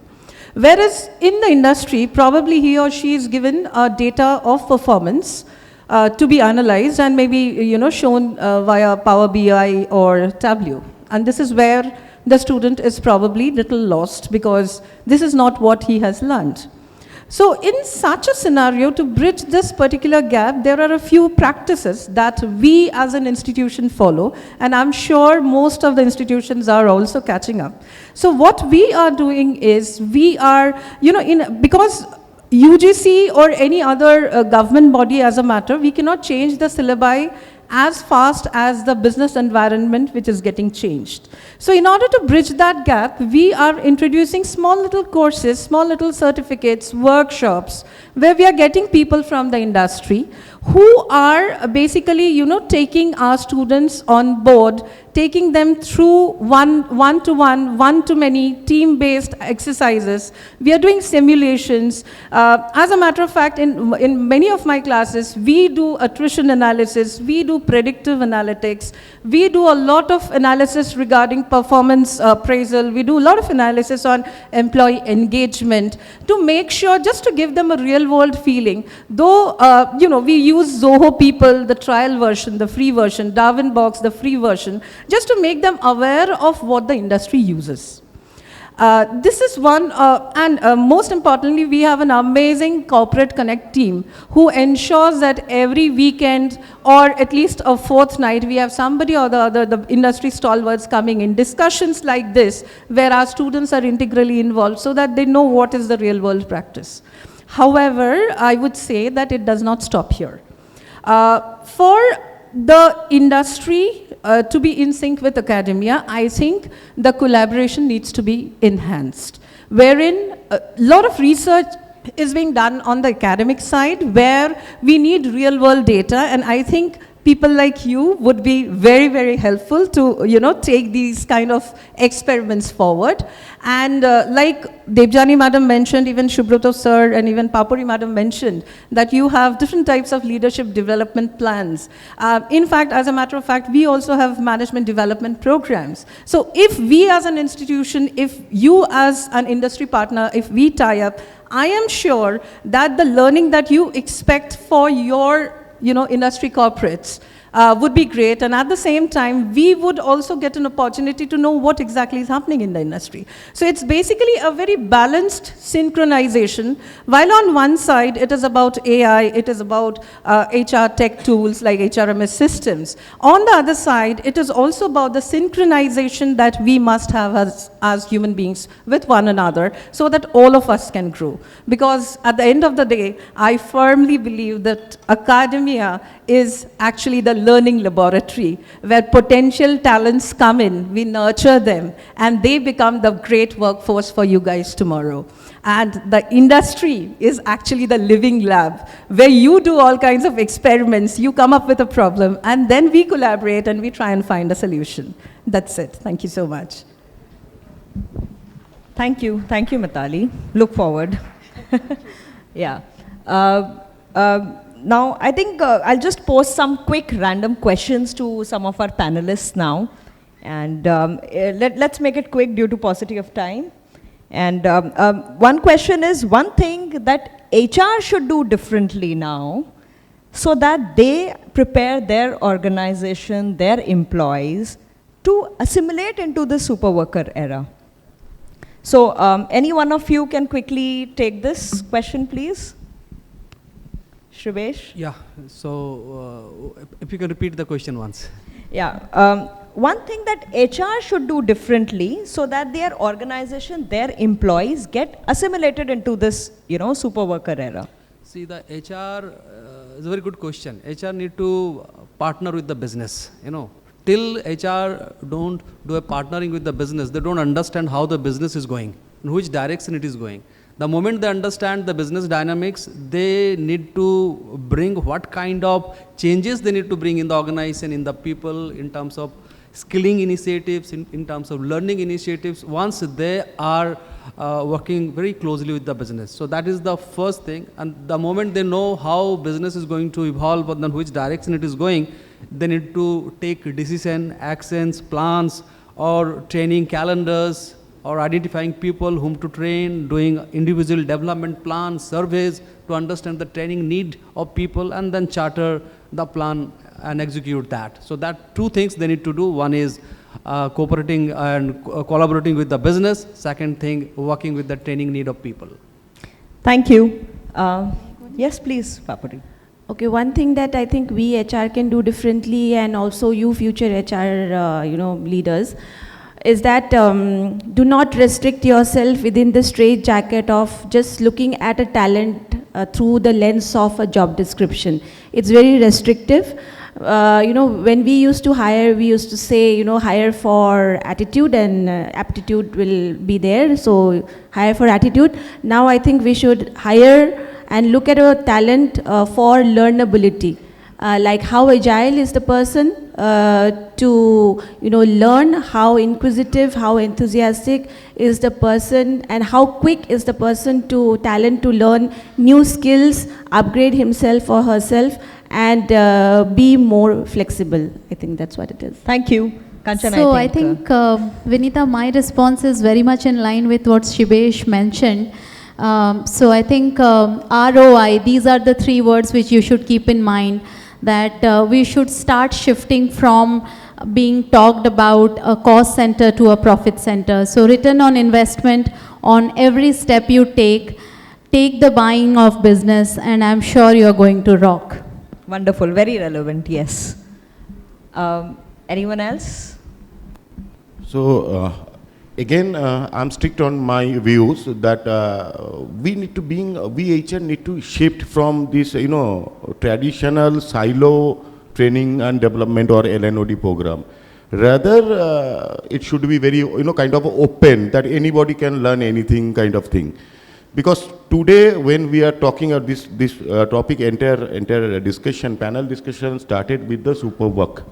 Whereas in the industry, probably he or she is given data of performance to be analyzed and maybe shown via Power BI or Tableau. And this is where the student is probably little lost, because this is not what he has learned. So in such a scenario, to bridge this particular gap, there are a few practices that we as an institution follow, and I'm sure most of the institutions are also catching up. So what we are doing is, we are, because UGC or any other government body as a matter, we cannot change the syllabi as fast as the business environment which is getting changed. So in order to bridge that gap, we are introducing small little courses, small little certificates, workshops, where we are getting people from the industry who are basically, taking our students on board, taking them through one-to-one, one-to-many, team-based exercises. We are doing simulations. As a matter of fact, in many of my classes, we do attrition analysis, we do predictive analytics, we do a lot of analysis regarding performance appraisal, we do a lot of analysis on employee engagement, to make sure, just to give them a real-world feeling. Though, we use Zoho People, the trial version, the free version, Darwin Box, the free version, just to make them aware of what the industry uses. This is one, and most importantly, we have an amazing corporate connect team who ensures that every weekend, or at least a fourth night, we have somebody or the other, the industry stalwarts coming in, discussions like this, where our students are integrally involved, so that they know what is the real world practice. However, I would say that it does not stop here. For the industry to be in sync with academia, I think the collaboration needs to be enhanced, wherein a lot of research is being done on the academic side, where we need real world data, and I think people like you would be very, very helpful to, take these kind of experiments forward. And like Debjani madam mentioned, even Shubhrato sir and even Papuri madam mentioned that you have different types of leadership development plans. In fact, as a matter of fact, we also have management development programs. So if we as an institution, if you as an industry partner, if we tie up, I am sure that the learning that you expect for your industry corporates would be great, and at the same time, we would also get an opportunity to know what exactly is happening in the industry. So it's basically a very balanced synchronization. While on one side, it is about AI, it is about HR tech tools like HRMS systems. On the other side, it is also about the synchronization that we must have as human beings with one another so that all of us can grow. Because at the end of the day, I firmly believe that academia is actually the learning laboratory where potential talents come in, we nurture them, and they become the great workforce for you guys tomorrow. And the industry is actually the living lab where you do all kinds of experiments, you come up with a problem, and then we collaborate and we try and find a solution. That's it. Thank you so much. Thank you, Mitali. Look forward. Yeah. Now, I think I'll just pose some quick random questions to some of our panelists now. And let's make it quick due to paucity of time. And one question is, one thing that HR should do differently now so that they prepare their organization, their employees to assimilate into the super worker era. So any one of you can quickly take this question, please. Shrivesh? Yeah, so if you can repeat the question once. Yeah, one thing that HR should do differently so that their organization, their employees get assimilated into this, super worker era. See, the HR is a very good question. HR need to partner with the business, Till HR don't do a partnering with the business, they don't understand how the business is going, in which direction it is going. The moment they understand the business dynamics, they need to bring what kind of changes they need to bring in the organization, in the people, in terms of skilling initiatives, in terms of learning initiatives, once they are working very closely with the business. So that is the first thing. And the moment they know how business is going to evolve and then which direction it is going, they need to take decision, actions, plans, or training calendars, or identifying people whom to train, doing individual development plans, surveys to understand the training need of people, and then charter the plan and execute that. So that two things they need to do. One is cooperating and collaborating with the business. Second thing, working with the training need of people. Thank you. Yes, please, Papuri. Okay, one thing that I think we HR can do differently, and also you future HR, leaders, is that do not restrict yourself within the straitjacket of just looking at a talent through the lens of a job description. It's very restrictive. When we used to hire, we used to say, hire for attitude and aptitude will be there. So hire for attitude. Now I think we should hire and look at a talent for learnability. Like how agile is the person to learn, how inquisitive, how enthusiastic is the person, and how quick is the person to learn new skills, upgrade himself or herself, and be more flexible. I think that's what it is. Thank you. Kanchan, So I think, Vinita, my response is very much in line with what Shrivesh mentioned. So I think ROI, these are the three words which you should keep in mind, that we should start shifting from being talked about a cost center to a profit center. So return on investment on every step you take the buying of business, and I'm sure you're going to rock. Wonderful, very relevant, yes. Anyone else? So, again, I'm strict on my views that we HR need to shift from this, traditional silo training and development or LNOD program. Rather, it should be very, kind of open that anybody can learn anything kind of thing. Because today when we are talking about this topic, entire discussion, panel discussion started with the super work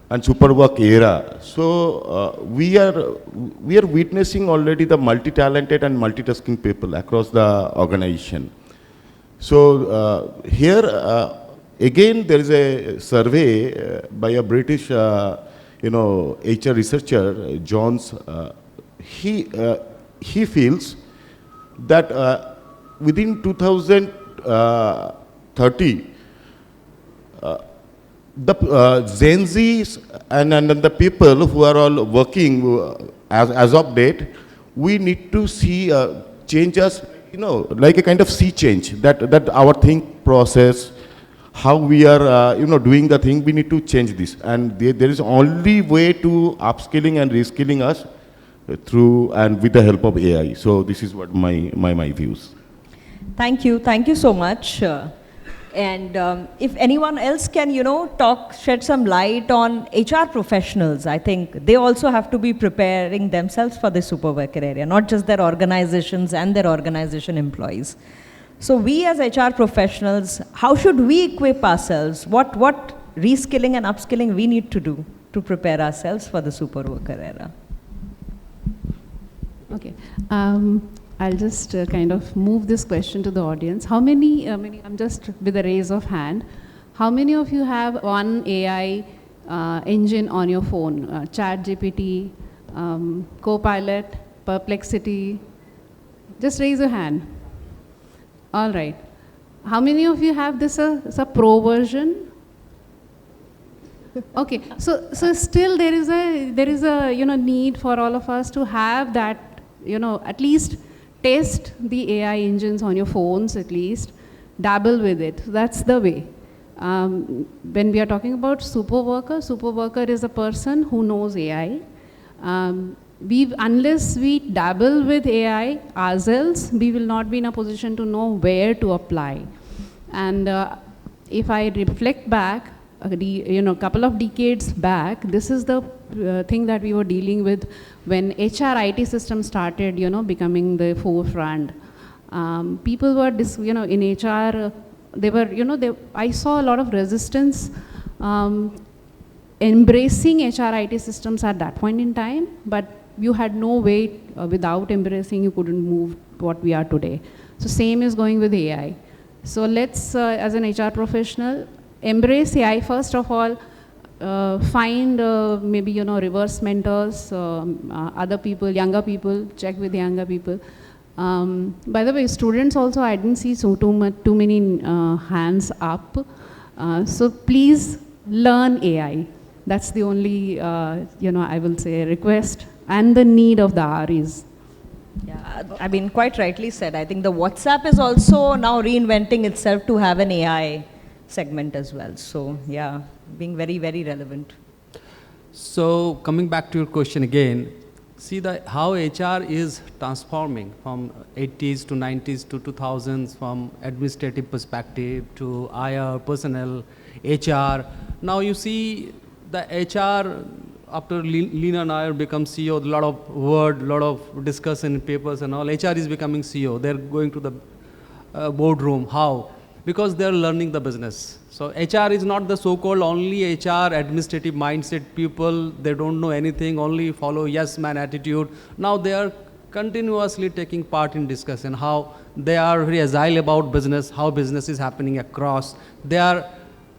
and super work era. So we are witnessing already the multi-talented and multitasking people across the organization. So here again there is a survey by a British HR researcher, Jones. He feels that within 2030 the Gen Zs and the people who are all working as of date, we need to see changes, like a kind of sea change, that our think process, how we are, doing the thing, we need to change this. And there is only way to upskilling and reskilling us through and with the help of AI. So this is what my views. Thank you so much. And if anyone else can, shed some light on HR professionals, I think they also have to be preparing themselves for the super worker area, not just their organizations and their organization employees. So we as HR professionals, how should we equip ourselves? What reskilling and upskilling we need to do to prepare ourselves for the super worker era? Okay. I'll just kind of move this question to the audience. How many, I'm just with a raise of hand, how many of you have one AI engine on your phone? ChatGPT, Copilot, Perplexity? Just raise your hand. All right. How many of you have this as a pro version? Okay. So still there is a need for all of us to have that, at least test the AI engines on your phones, at least dabble with it. That's the way. When we are talking about super worker is a person who knows AI. Unless we dabble with AI ourselves, we will not be in a position to know where to apply. And if I reflect back, a couple of decades back, this is the thing that we were dealing with when HR IT systems started, becoming the forefront. People were, in HR, they were, I saw a lot of resistance embracing HR IT systems at that point in time, but you had no way without embracing, you couldn't move what we are today. So same is going with AI. So let's, as an HR professional, embrace AI. First of all, find maybe, reverse mentors, other people, younger people, check with younger people. By the way, students also, I didn't see too many hands up. So please learn AI. That's the only, I will say, request and the need of the hour is. Yeah, I mean, quite rightly said. I think the WhatsApp is also now reinventing itself to have an AI segment as well. So yeah, being very, very relevant. So coming back to your question again, see how HR is transforming from 80s to 90s to 2000s, from administrative perspective to IR, personnel, HR. Now you see the HR, after Leena Nair becomes CEO, a lot of word, a lot of discussion in papers and all, HR is becoming CEO. They're going to the boardroom. How? Because they're learning the business. So HR is not the so-called only HR administrative mindset people. They don't know anything, only follow yes man attitude. Now they are continuously taking part in discussion, how they are very agile about business, how business is happening across. They are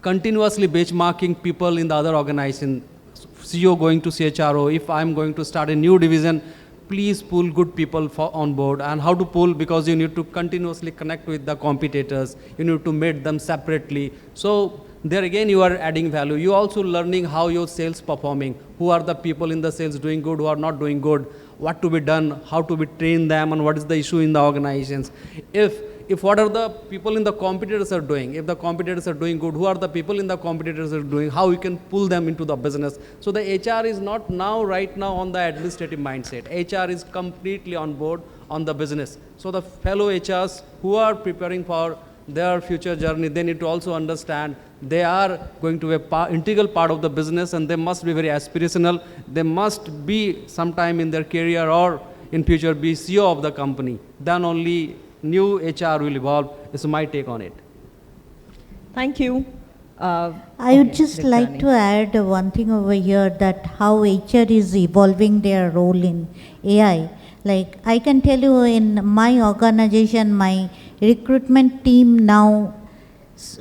continuously benchmarking people in the other organization. CEO going to CHRO, if I'm going to start a new division, please pull good people on board. And how to pull? Because you need to continuously connect with the competitors. You need to meet them separately. So there again, you are adding value. You also learning how your sales performing. Who are the people in the sales doing good, who are not doing good, what to be done, how to be train them, and what is the issue in the organizations. If what are the people in the competitors are doing, if the competitors are doing good, who are the people in the competitors are doing, how you can pull them into the business. So the HR is not right now on the administrative mindset. HR is completely on board on the business. So the fellow HRs who are preparing for their future journey, they need to also understand they are going to be an integral part of the business, and they must be very aspirational. They must be sometime in their career or in future be CEO of the company. Then only new HR will evolve. This is my take on it. Thank you. I would just like to add one thing over here, that how HR is evolving their role in AI. Like I can tell you, in my organization, my recruitment team now,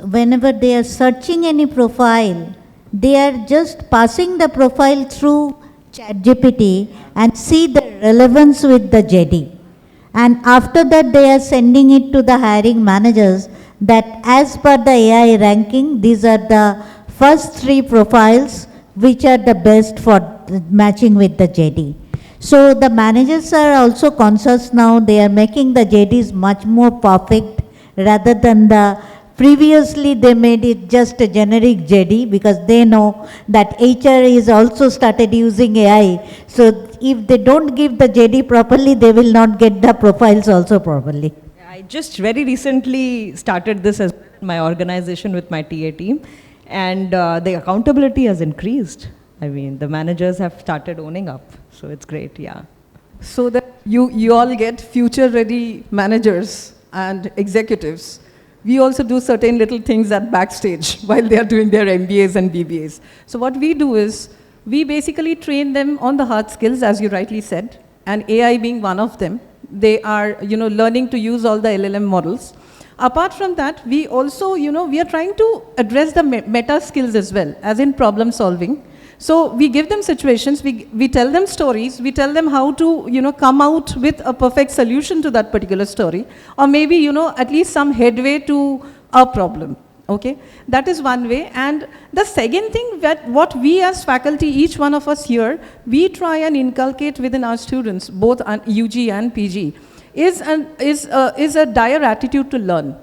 whenever they are searching any profile, they are just passing the profile through ChatGPT and see the relevance with the JD. And after that, they are sending it to the hiring managers that as per the AI ranking, these are the first 3 profiles which are the best for matching with the JD. So the managers are also conscious now. They are making the JDs much more perfect rather than the previously they made it just a generic JD, because they know that HR is also started using AI. So if they don't give the JD properly, they will not get the profiles also properly. I just very recently started this as my organization with my TA team, and the accountability has increased. I mean, the managers have started owning up, so it's great, yeah. So that you all get future-ready managers and executives. We also do certain little things at backstage while they are doing their MBAs and BBAs. So what we do is, we basically train them on the hard skills, as you rightly said, and AI being one of them. They are, learning to use all the LLM models. Apart from that, we also, we are trying to address the meta skills as well, as in problem solving. So we give them situations, we tell them stories, we tell them how to, come out with a perfect solution to that particular story, or maybe, at least some headway to a problem. Okay, that is one way. And the second thing, that what we as faculty, each one of us here, we try and inculcate within our students, both UG and PG, is a dire attitude to learn.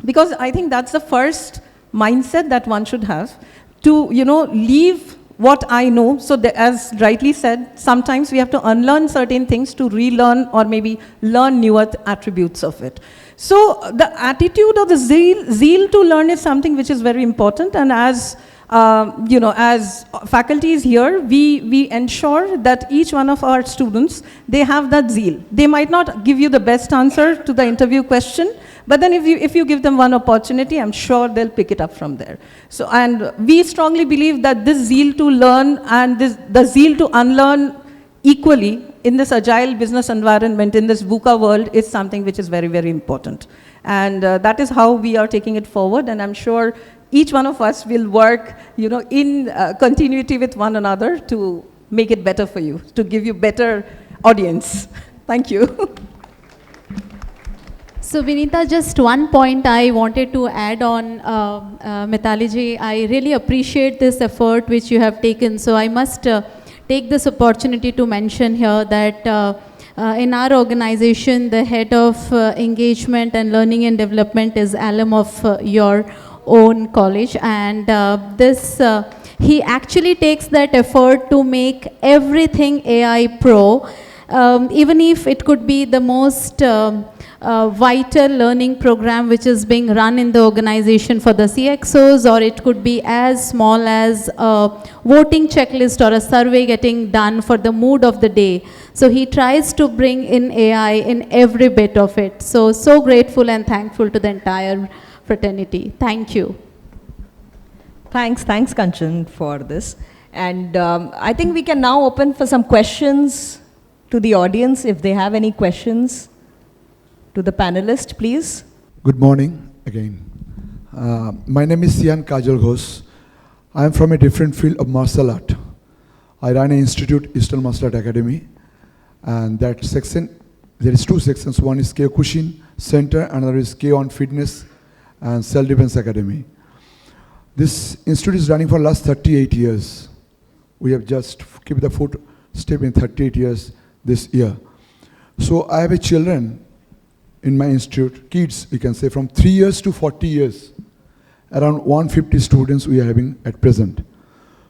Because I think that's the first mindset that one should have, to leave what I know. So as rightly said, sometimes we have to unlearn certain things to relearn or maybe learn newer attributes of it. So the attitude or the zeal to learn is something which is very important. And as as faculties here, we ensure that each one of our students, they have that zeal. They might not give you the best answer to the interview question, but then if you give them one opportunity, I'm sure they'll pick it up from there. So, and we strongly believe that this zeal to learn and the zeal to unlearn equally in this agile business environment, in this VUCA world, is something which is very, very important. And that is how we are taking it forward. And I'm sure each one of us will work, in continuity with one another to make it better for you, to give you better audience. Thank you. So Vinita, just one point I wanted to add on, Mithali ji. I really appreciate this effort which you have taken. So I must take this opportunity to mention here that in our organization, the head of engagement and learning and development is alum of your own college, and he actually takes that effort to make everything AI pro, even if it could be the most vital learning program which is being run in the organization for the CXOs, or it could be as small as a voting checklist or a survey getting done for the mood of the day. So he tries to bring in AI in every bit of it. So grateful and thankful to the entire fraternity. Thank you. Thanks, Kanchan, for this. And I think we can now open for some questions to the audience, if they have any questions. To the panelist, please. Good morning again. My name is Sian Kajal Ghosh. I am from a different field of martial art. I run an institute, Eastern Martial Art Academy, and that section, there is 2 sections. One is Kyokushin Center, another is K-On Fitness and Self-Defense Academy. This institute is running for last 38 years. We have just kept the footstep in 38 years this year. So I have a children in my institute, kids, we can say from 3 years to 40 years. Around 150 students we are having at present.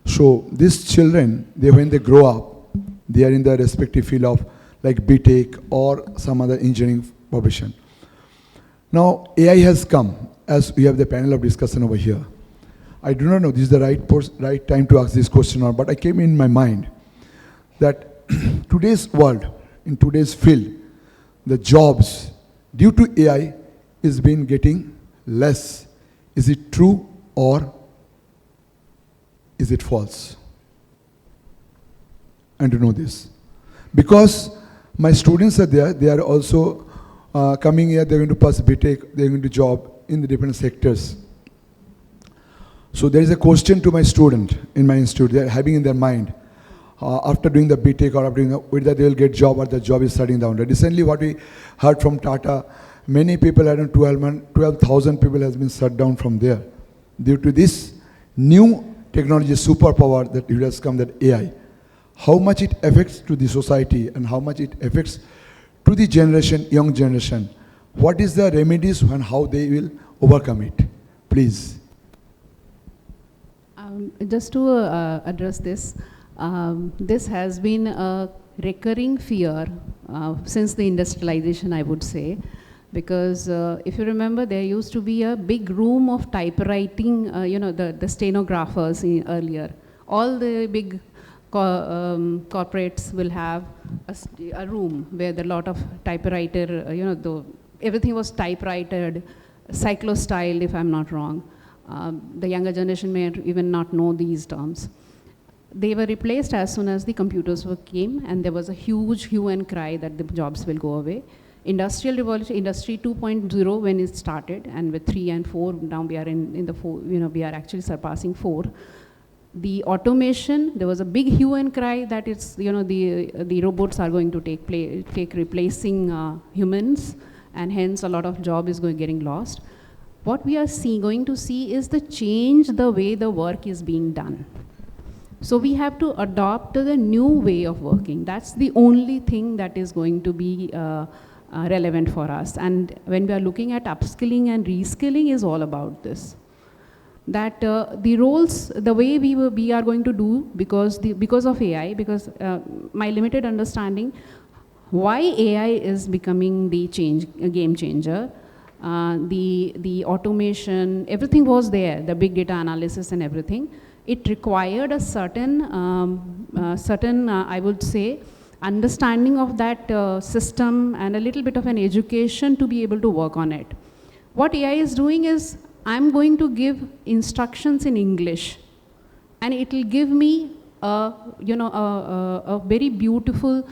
So these children, when they grow up, they are in the respective field of like BTech or some other engineering profession. Now AI has come, as we have the panel of discussion over here. I do not know this is the right time to ask this question or, but I came in my mind that today's world, in today's field, the jobs, due to AI is been getting less. Is it true or is it false? And to know this. Because my students are there, they are also coming here, they're going to pass BTech, they're going to job in the different sectors. So there is a question to my student in my institute, they're having in their mind, after doing the BTech or after doing whether they will get job or the job is shutting down. Recently what we heard from Tata, many people, around 12,000 people has been shut down from there. Due to this new technology superpower that it has come, that AI. How much it affects to the society and how much it affects to the generation, young generation. What is the remedies and how they will overcome it? Please. Just to address this, this has been a recurring fear since the industrialization, I would say. Because if you remember, there used to be a big room of typewriting, the stenographers earlier. All the big corporates will have a room where there are a lot of typewriter, everything was typewritered, cyclo-styled, if I'm not wrong. The younger generation may even not know these terms. They were replaced as soon as the computers came, and there was a huge hue and cry that the jobs will go away. Industrial revolution, Industry 2.0 when it started, and with 3 and 4, now we are in the 4, we are actually surpassing 4. The automation, there was a big hue and cry that it's, the robots are going to take replacing humans, and hence a lot of job is getting lost. What we are going to see is the change the way the work is being done. So we have to adopt the new way of working. That's the only thing that is going to be relevant for us. And when we are looking at upskilling and reskilling is all about this. That the roles, the way we are going to do because of AI, because my limited understanding, why AI is becoming the game changer, the automation, everything was there, the big data analysis and everything. It required a certain, I would say, understanding of that system and a little bit of an education to be able to work on it. What AI is doing is, I'm going to give instructions in English, and it will give me a very beautiful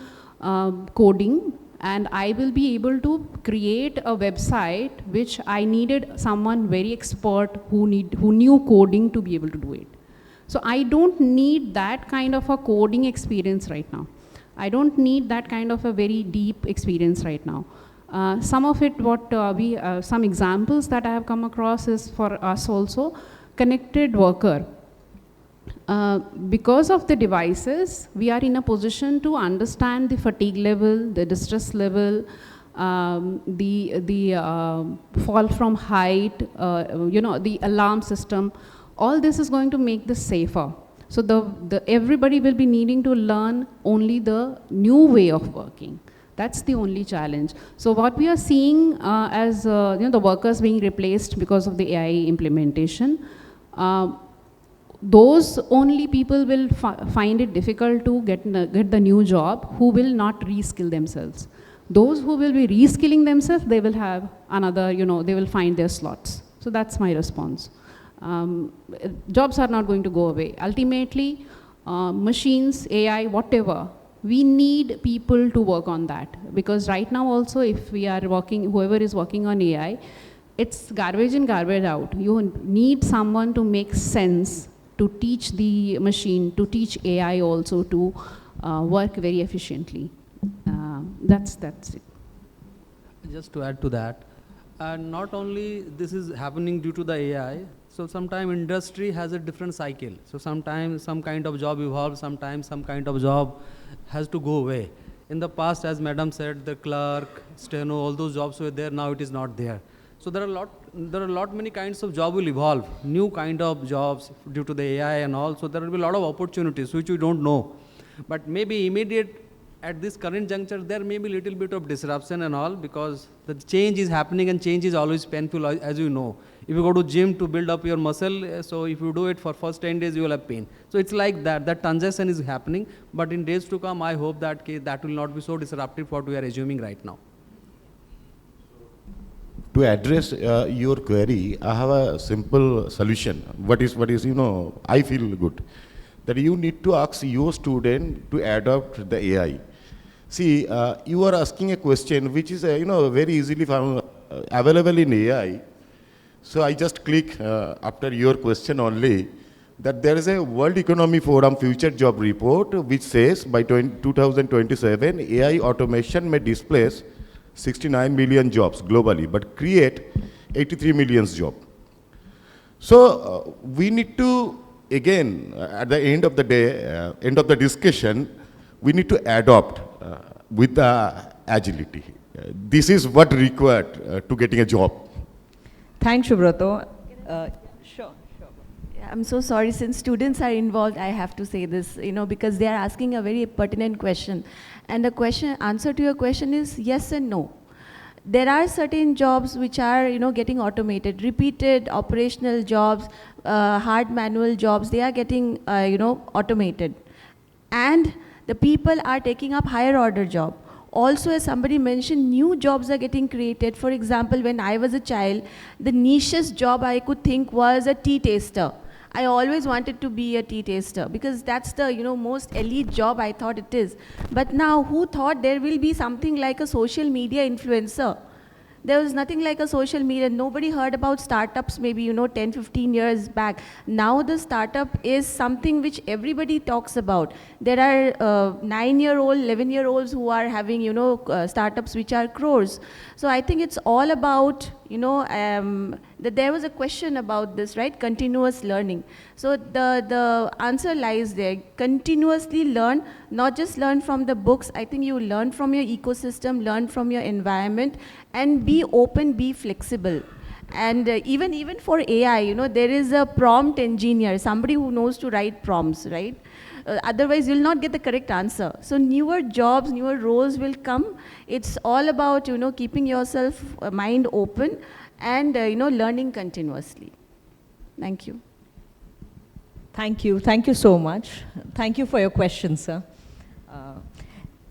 coding, and I will be able to create a website which I needed someone very expert who knew coding to be able to do it. So I don't need that kind of a coding experience right now. I don't need that kind of a very deep experience right now. Some of it, some examples that I have come across is for us also, connected worker. Because of the devices, we are in a position to understand the fatigue level, the distress level, the fall from height, the alarm system. All this is going to make this safer. So everybody will be needing to learn only the new way of working. That's the only challenge. So what we are seeing as the workers being replaced because of the AI implementation, those only people will find it difficult to get the new job who will not reskill themselves. Those who will be reskilling themselves, they will have another, they will find their slots. So that's my response. Jobs are not going to go away. Ultimately, machines, AI, whatever, we need people to work on that. Because right now also, if we are working, whoever is working on AI, it's garbage in, garbage out. You need someone to make sense, to teach the machine, to teach AI also to work very efficiently. That's it. Just to add to that, and not only this is happening due to the AI, so sometimes industry has a different cycle. So sometimes some kind of job evolves, sometimes some kind of job has to go away. In the past, as madam said, the clerk, steno, all those jobs were there, now it is not there. So there are many kinds of job will evolve, new kind of jobs due to the AI and all. So there will be a lot of opportunities which we don't know. But maybe immediate at this current juncture, there may be a little bit of disruption and all, because the change is happening and change is always painful, as you know. If you go to gym to build up your muscle, so if you do it for first 10 days, you will have pain. So it's like that transition is happening. But in days to come, I hope that that will not be so disruptive what we are assuming right now. to address your query, I have a simple solution. What is, I feel good. That you need to ask your student to adopt the AI. See, you are asking a question which is, very easily found, available in AI. So I just click after your question only that there is a World Economic Forum Future Job Report which says by 2027, AI automation may displace 69 million jobs globally, but create 83 million jobs. So we need to, again, at the end of the day, end of the discussion, we need to adopt with the agility. This is what required to getting a job. Thanks, Shubhrato. Sure. I'm so sorry, since students are involved, I have to say this, because they are asking a very pertinent question. And the answer to your question is yes and no. There are certain jobs which are, getting automated, repeated operational jobs, hard manual jobs, they are getting, automated. And the people are taking up higher order job. Also, as somebody mentioned, new jobs are getting created. For example, when I was a child, the nichest job I could think was a tea taster. I always wanted to be a tea taster because that's the most elite job I thought it is. But now, who thought there will be something like a social media influencer? There was nothing like a social media. Nobody heard about startups maybe 10, 15 years back. Now the startup is something which everybody talks about. There are 9-year-old, 11-year-olds who are having startups which are crores. So I think it's all about that there was a question about this, right? Continuous learning. So the answer lies there. Continuously learn, not just learn from the books. I think you learn from your ecosystem, learn from your environment, and be open, be flexible. And even for AI, there is a prompt engineer, somebody who knows to write prompts, right? Otherwise, you'll not get the correct answer. So newer jobs, newer roles will come. It's all about, keeping yourself mind open and, learning continuously. Thank you. Thank you. Thank you so much. Thank you for your question, sir.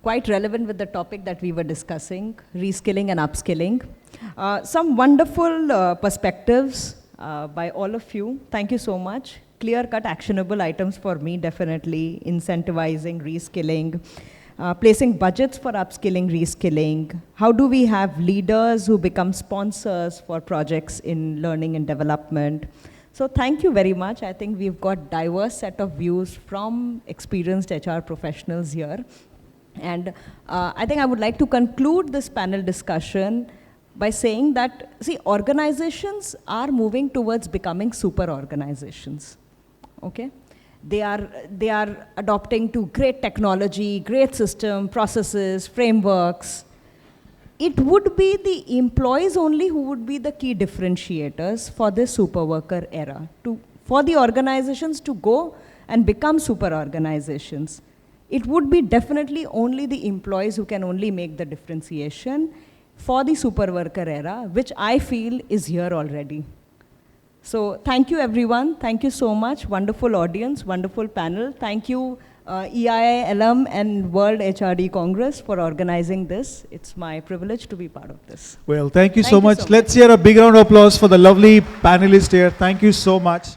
Quite relevant with the topic that we were discussing, reskilling and upskilling. Some wonderful perspectives by all of you. Thank you so much. Clear-cut actionable items for me, definitely. Incentivizing, reskilling, placing budgets for upskilling, reskilling. How do we have leaders who become sponsors for projects in learning and development? So thank you very much. I think we've got diverse set of views from experienced HR professionals here. And I think I would like to conclude this panel discussion by saying that, see, organizations are moving towards becoming super organizations, okay? They are adopting to great technology, great system, processes, frameworks. It would be the employees only who would be the key differentiators for this super worker era, for the organizations to go and become super organizations. It would be definitely only the employees who can only make the differentiation for the super worker era, which I feel is here already. So thank you everyone, thank you so much, wonderful audience, wonderful panel. Thank you EIILM and World HRD Congress for organizing this. It's my privilege to be part of this. Well, thank you so much. Let's hear a big round of applause for the lovely panelists here. Thank you so much.